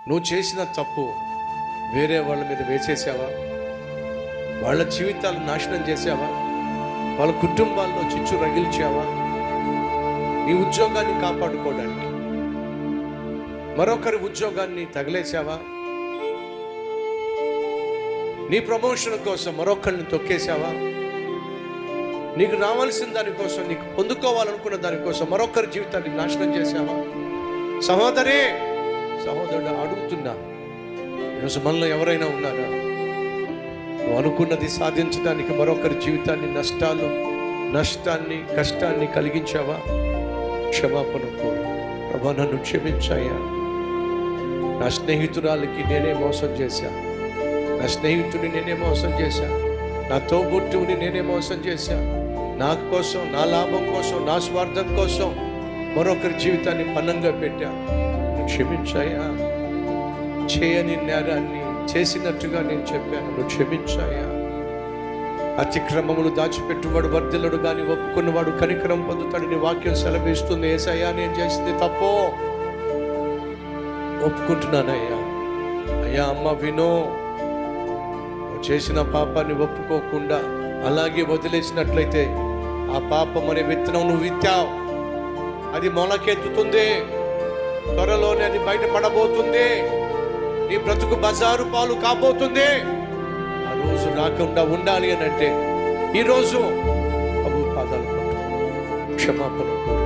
నువ్వు చేసిన తప్పు వేరే వాళ్ళ మీద వేసేసావా? వాళ్ళ జీవితాలు నాశనం చేసావా? వాళ్ళ కుటుంబాల్లో చిచ్చు రగిల్చావా? నీ ఉద్యోగాన్ని కాపాడుకోవడానికి మరొకరి ఉద్యోగాన్ని తగిలేసావా? నీ ప్రమోషన్ కోసం మరొకరిని తొక్కేసావా? నీకు రావాల్సిన దానికోసం, నీకు పొందుకోవాలనుకున్న దానికోసం మరొకరి జీవితాన్ని నాశనం చేసావా? సహోదరుడు అడుగుతున్నా, ఈరోజు మనలో ఎవరైనా ఉన్నారా? నువ్వు అనుకున్నది సాధించడానికి మరొకరి జీవితాన్ని నష్టాన్ని కష్టాన్ని కలిగించావా? క్షమాపణ కోరు. ప్రభా, నన్ను క్షమించాయా. నా స్నేహితురాలకి నేనే మోసం చేశా, నా స్నేహితుడిని నేనే మోసం చేశా, నా తోబుట్టువుని నేనే మోసం చేశా. నా కోసం, నా లాభం కోసం, నా స్వార్థం కోసం మరొకరి జీవితాన్ని పన్నంగా పెట్టా. క్షమించాయా. చేయని నేరాన్ని చేసినట్టుగా నేను చెప్పాను, నువ్వు క్షమించాయా. అతిక్రమములు దాచిపెట్టువాడు వర్ధిల్లడు, కానీ ఒప్పుకున్నవాడు కనికరం పొందుతాడు. నీ వాక్యం సెలవిస్తుంది. యేసయ్యా, నేను చేసింది తప్పో ఒప్పుకుంటున్నానయ్యా. అయ్యా, అమ్మ వినో, నువ్వు చేసిన పాపాన్ని ఒప్పుకోకుండా అలాగే వదిలేసినట్లయితే ఆ పాపం అనే విత్తనం నువ్వు విత్తావు, అది మొలకెత్తుతుంది. త్వరలోనే అది బయటపడబోతుంది. నీ బ్రతుకు బజారు పాలు కాబోతుంది. ఆ రోజు రాకుండా ఉండాలి అని అంటే ఈరోజు ప్రభు పాదాలు పట్టు, క్షమాపణ కోరు.